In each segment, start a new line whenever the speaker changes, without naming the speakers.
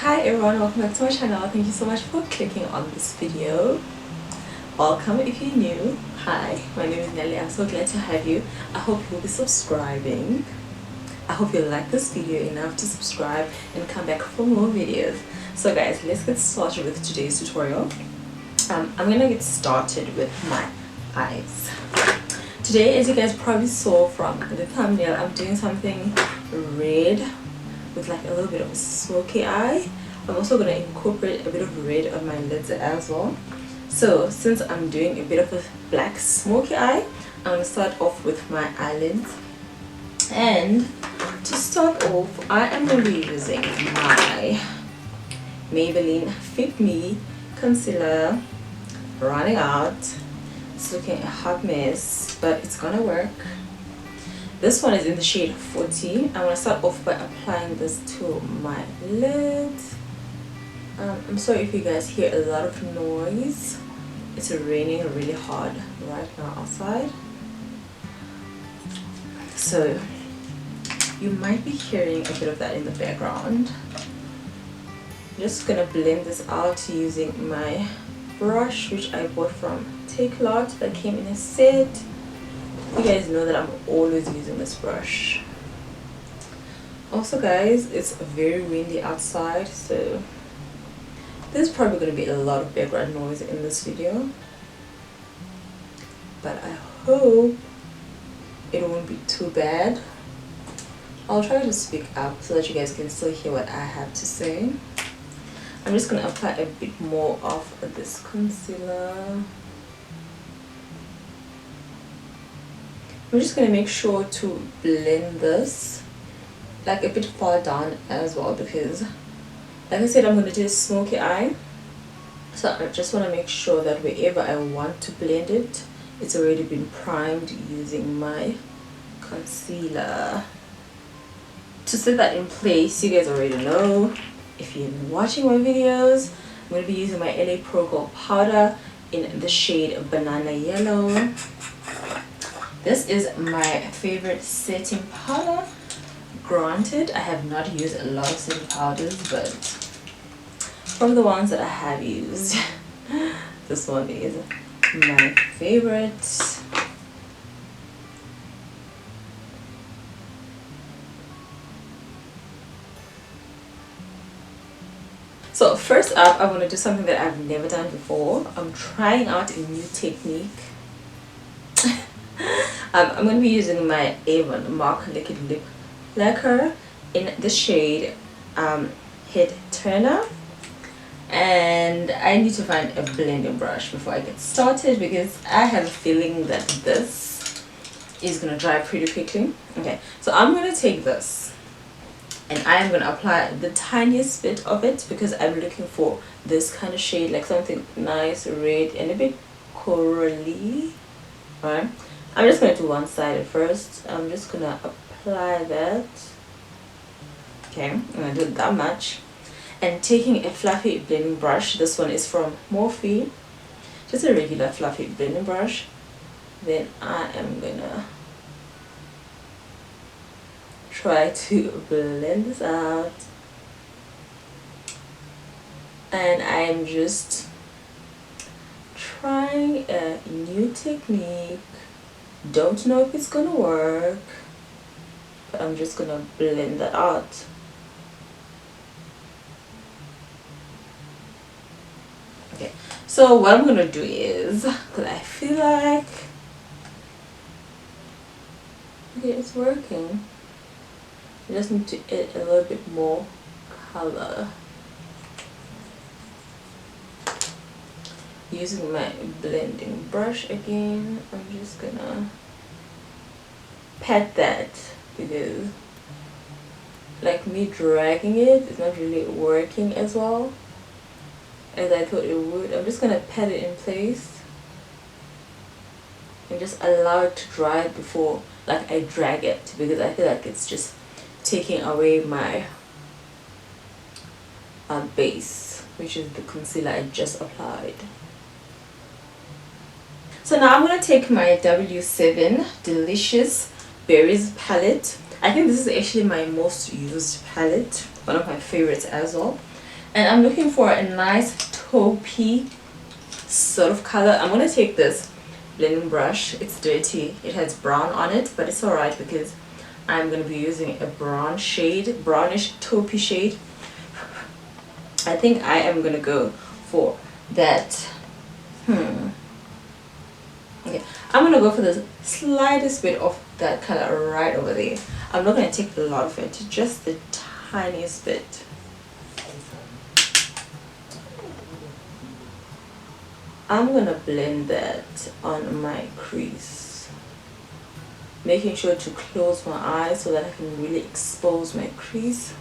Hi everyone, welcome back to my channel. Thank you so much for clicking on this video. Welcome if you're new. Hi, my name is Nelly. I'm so glad to have you. I hope you'll be subscribing. I hope you like this video enough to subscribe and come back for more videos. So guys, let's get started with today's tutorial. I'm gonna get started with my eyes. Today, as you guys probably saw from the thumbnail, I'm doing something red with like a little bit of a smoky eye. I'm also going to incorporate a bit of red on my lids as well. So since I'm doing a bit of a black smoky eye, I'm going to start off with my eyelids. And to start off, I am going to be using my Maybelline Fit Me concealer. Running out. It's looking a hot mess, but it's gonna work. This one is in the shade 40. I'm gonna start off by applying this to my lids. I'm sorry if you guys hear a lot of noise. It's raining really hard right now outside, so you might be hearing a bit of that in the background. I'm just gonna blend this out using my brush, which I bought from Takealot, that came in a set. You guys know that I'm always using this brush. Also guys, it's very windy outside, so there's probably going to be a lot of background noise in this video, but I hope it won't be too bad. I'll try to speak up so that you guys can still hear what I have to say. I'm just going to apply a bit more of this concealer. I'm just going to make sure to blend this like a bit far down as well, because like I said, I'm going to do a smoky eye, so I just want to make sure that wherever I want to blend it, it's already been primed using my concealer. To set that in place, you guys already know, if you've been watching my videos, I'm going to be using my LA Pro Gold powder in the shade Banana Yellow. This is my favorite setting powder. Granted, I have not used a lot of setting powders, but from the ones that I have used, this one is my favorite. So first up, I want to do something that I've never done before. I'm trying out a new technique. I'm going to be using my Avon MAC Liquid Lip Lacquer in the shade Head Turner, and I need to find a blending brush before I get started, because I have a feeling that this is going to dry pretty quickly. Okay, so I'm going to take this and I'm going to apply the tiniest bit of it, because I'm looking for this kind of shade, like something nice red and a bit corally. Right, I'm just going to do one side at first. I'm just going to apply that. Okay, I'm going to do that much. And taking a fluffy blending brush, this one is from Morphe, just a regular fluffy blending brush, then I am going to try to blend this out. And I'm just trying a new technique. Don't know if it's gonna work, but I'm just gonna blend that out. Okay, so what I'm gonna do is, because I feel like, okay, it's working, I just need to add a little bit more color using my blending brush again. I'm just gonna pat that, because like me dragging it is not really working as well as I thought it would. I'm just gonna pat it in place and just allow it to dry before like I drag it, because I feel like it's just taking away my base, which is the concealer I just applied. So now I'm going to take my W7 Delicious Berries palette. I think this is actually my most used palette, one of my favorites as well. And I'm looking for a nice taupey sort of color. I'm gonna take this blending brush. It's dirty, it has brown on it, but it's alright because I'm gonna be using a brown shade, brownish taupey shade. I think I am gonna go for that. Okay, I'm gonna go for the slightest bit of that color right over there. I'm not gonna take a lot of it, just the tiniest bit. I'm gonna blend that on my crease, making sure to close my eyes so that I can really expose my crease.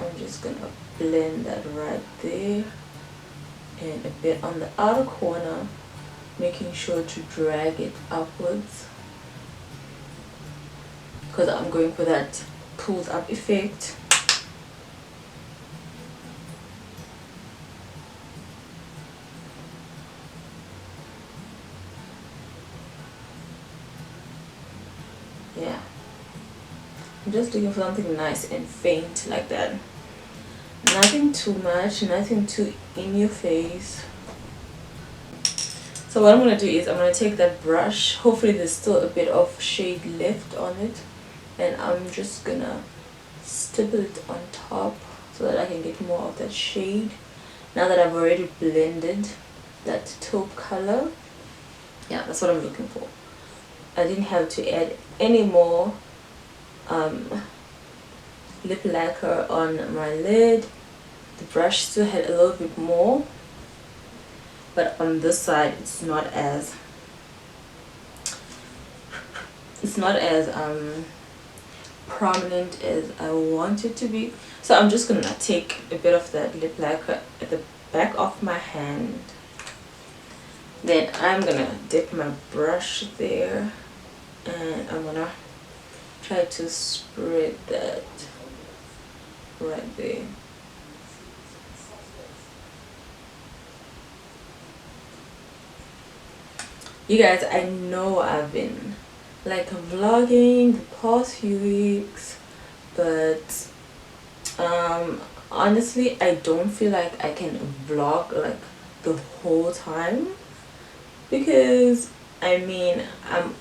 I'm just gonna blend that right there and a bit on the outer corner, making sure to drag it upwards because I'm going for that pulled up effect. Yeah, I'm just looking for something nice and faint like that. Nothing too much, nothing too in your face. So what I'm going to do is I'm going to take that brush, hopefully there's still a bit of shade left on it, and I'm just going to stipple it on top so that I can get more of that shade now that I've already blended that taupe color. Yeah, that's what I'm looking for. I didn't have to add any more lip lacquer on my lid. The brush still had a little bit more, but on this side it's not as prominent as I want it to be. So I'm just gonna take a bit of that lip lacquer at the back of my hand, then I'm gonna dip my brush there and I'm gonna try to spread that right there. You guys, I know I've been like vlogging the past few weeks, but honestly I don't feel like I can vlog like the whole time, because I mean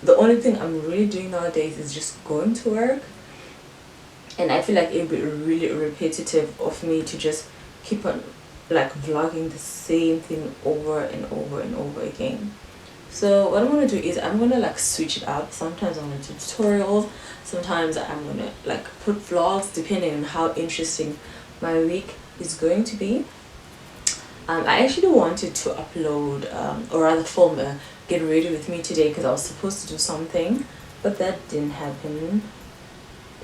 the only thing I'm really doing nowadays is just going to work, and I feel like it would be really repetitive of me to just keep on like vlogging the same thing over and over and over again. So what I'm gonna do is I'm gonna like switch it up. Sometimes I'm gonna do tutorials, sometimes I'm gonna like put vlogs depending on how interesting my week is going to be. I actually wanted to upload or rather film a get ready with me today because I was supposed to do something, but that didn't happen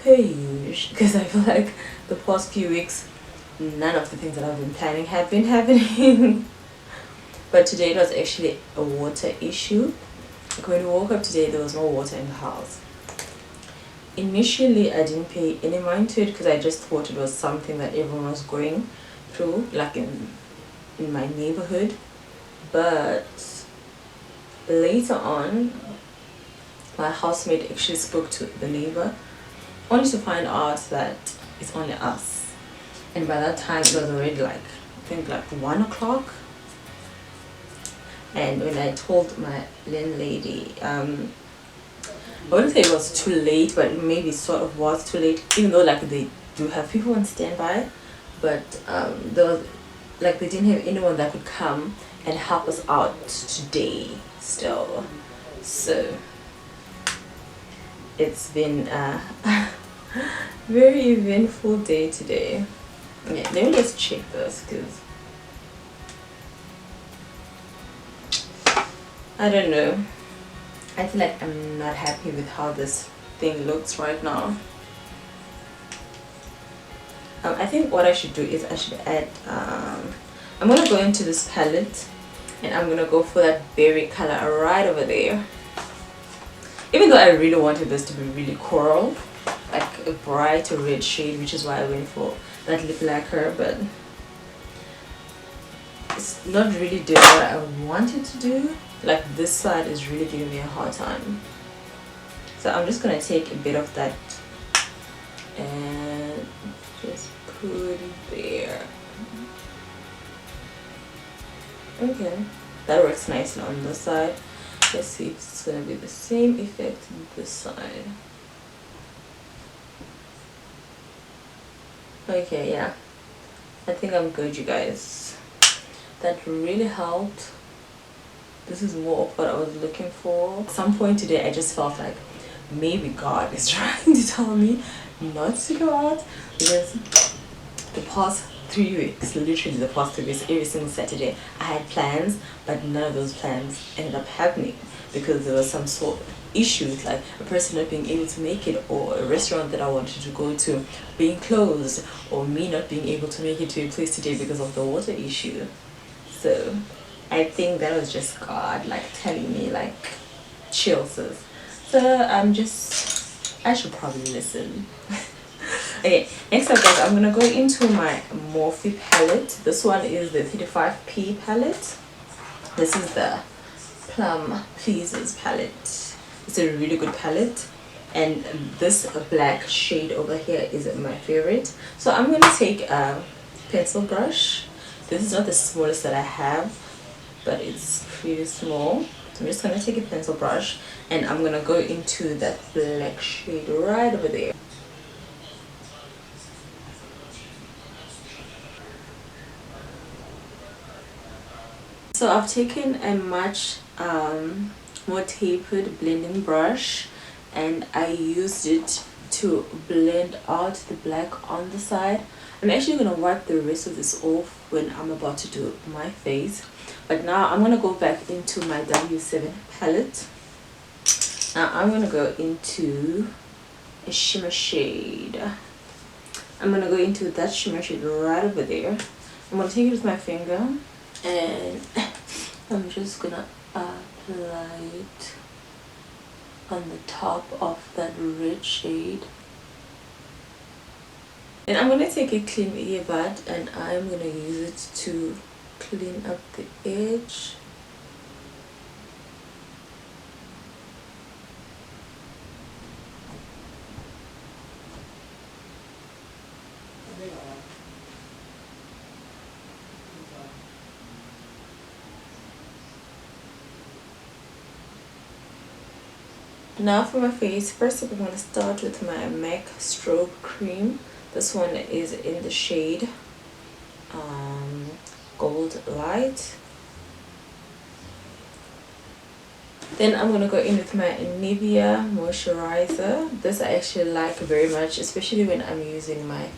per usual, because I feel like the past few weeks none of the things that I've been planning have been happening. But today it was actually a water issue. Like when we woke up today, there was no water in the house. Initially I didn't pay any mind to it because I just thought it was something that everyone was going through, like in my neighborhood. But later on my housemate actually spoke to the neighbor, only to find out that it's only us. And by that time it was already like, I think like 1 o'clock. And when I told my landlady, I wouldn't say it was too late, but maybe sort of was too late, even though like they do have people on standby, but there was like they didn't have anyone that could come and help us out today still. So it's been a very eventful day today. Yeah, let me just check this because I don't know, I feel like I'm not happy with how this thing looks right now. I think what I should do is I should add I'm gonna go into this palette and I'm gonna go for that berry color right over there, even though I really wanted this to be really coral, like a bright red shade, which is why I went for that lip lacquer, but it's not really doing what I wanted to do. Like this side is really giving me a hard time, so I'm just gonna take a bit of that and Okay, that works nicely on this side. Let's see if it's gonna be the same effect on this side. Okay, yeah, I think I'm good, you guys. That really helped. This is more of what I was looking for. At some point today I just felt like maybe God is trying to tell me not to go out, because the past 3 weeks, literally the past 3 weeks, every single Saturday I had plans, but none of those plans ended up happening because there was some sort of issues, like a person not being able to make it, or a restaurant that I wanted to go to being closed, or me not being able to make it to a place today because of the water issue. So I think that was just God like telling me like, chill sis. So I should probably listen. Okay, next up guys, I'm gonna go into my Morphe palette. This one is the 35p palette. This is the Plum Pleases palette. It's a really good palette, and this black shade over here is my favorite. So I'm gonna take a pencil brush. This is not the smallest that I have, but it's pretty small. So I'm just gonna take a pencil brush and I'm gonna go into that black shade right over there. So I've taken a much more tapered blending brush, and I used it to blend out the black on the side. I'm actually going to wipe the rest of this off when I'm about to do my face, but now I'm going to go back into my W7 palette. Now I'm going to go into a shimmer shade. I'm going to go into that shimmer shade right over there. I'm going to take it with my finger, and I'm just gonna apply it on the top of that red shade. And I'm gonna take a clean earbud and I'm gonna use it to clean up the edge. Now for my face, first up I'm going to start with my MAC strobe cream. This one is in the shade Gold Light. Then I'm going to go in with my Nivea moisturizer. This I actually like very much, especially when I'm using my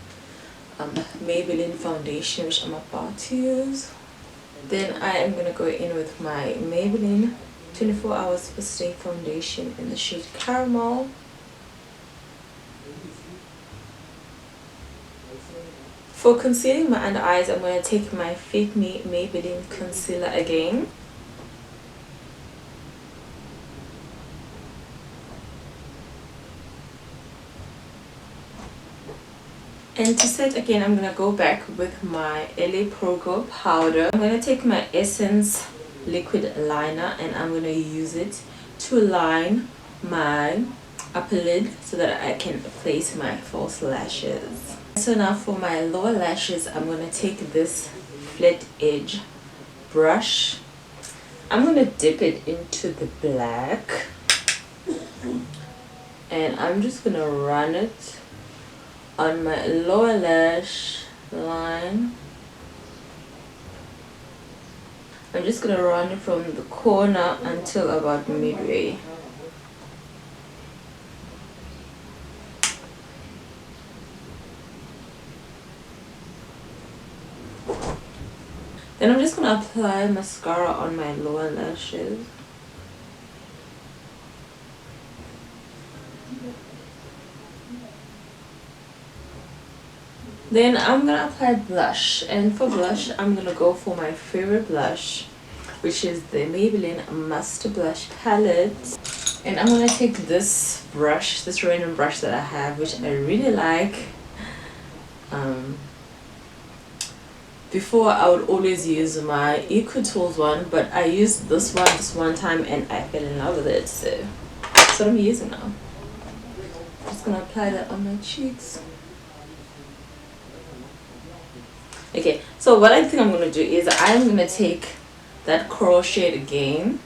Maybelline foundation, which I'm about to use. Then I am going to go in with my Maybelline 24 Hours Superstay foundation in the shade Caramel. For concealing my under eyes, I'm going to take my Fit Me Maybelline concealer again. And to set again, I'm going to go back with my LA Pro Glow powder. I'm going to take my Essence liquid liner and I'm going to use it to line my upper lid so that I can place my false lashes. So now for my lower lashes, I'm going to take this flat edge brush. I'm going to dip it into the black and I'm just going to run it on my lower lash line. I'm just going to run it from the corner until about midway. Then I'm just going to apply mascara on my lower lashes. Then I'm going to apply blush, and for blush I'm going to go for my favorite blush, which is the Maybelline Must Blush palette. And I'm going to take this brush, this random brush that I have, which I really like. Before I would always use my Eco Tools one, but I used this one time and I fell in love with it, so that's what I'm using now. Just going to apply that on my cheeks. Okay, so what I think I'm going to do is I'm going to take that coral shade again,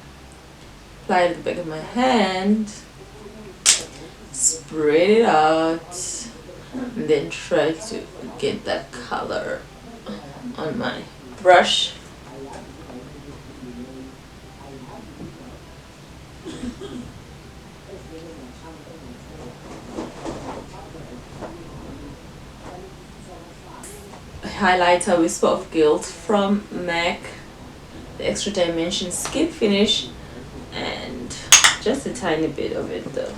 apply it at the back of my hand, spread it out, and then try to get that color on my brush. Highlighter Whisper of Guilt from MAC, the Extra Dimension Skin Finish, and just a tiny bit of it though,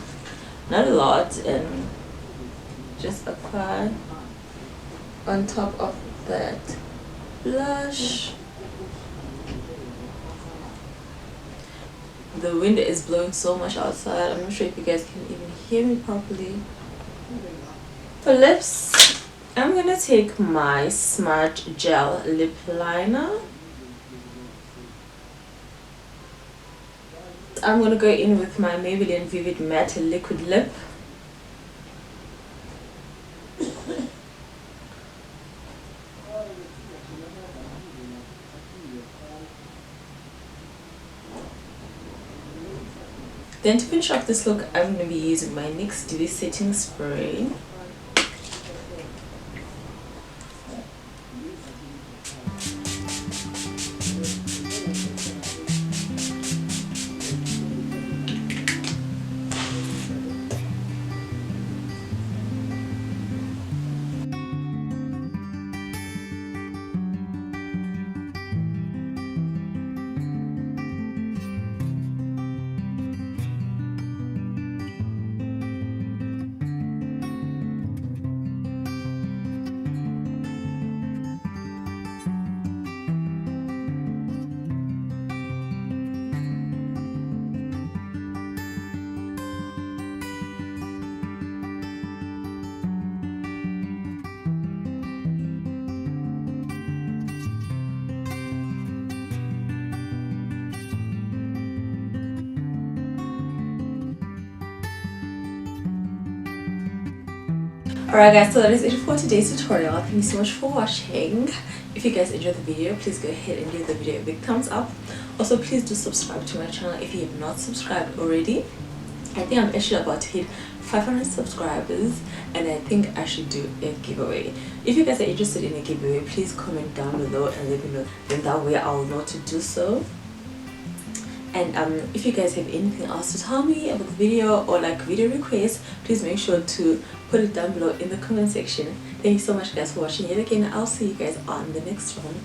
not a lot, and just apply on top of that blush. The wind is blowing so much outside, I'm not sure if you guys can even hear me properly. For lips, I'm gonna take my Smudge Gel Lip Liner. I'm gonna go in with my Maybelline Vivid Matte Liquid Lip. Then to finish off this look, I'm gonna be using my NYX Dewy Setting Spray. Alright guys, so that is it for today's tutorial. Thank you so much for watching. If you guys enjoyed the video, please go ahead and give the video a big thumbs up. Also, please do subscribe to my channel if you have not subscribed already. I think I'm actually about to hit 500 subscribers, and I think I should do a giveaway. If you guys are interested in a giveaway, please comment down below and let me know. Then that way I'll know to do so. And if you guys have anything else to tell me about the video or like video requests, please make sure to put it down below in the comment section. Thank you so much guys for watching yet again. I'll see you guys on the next one.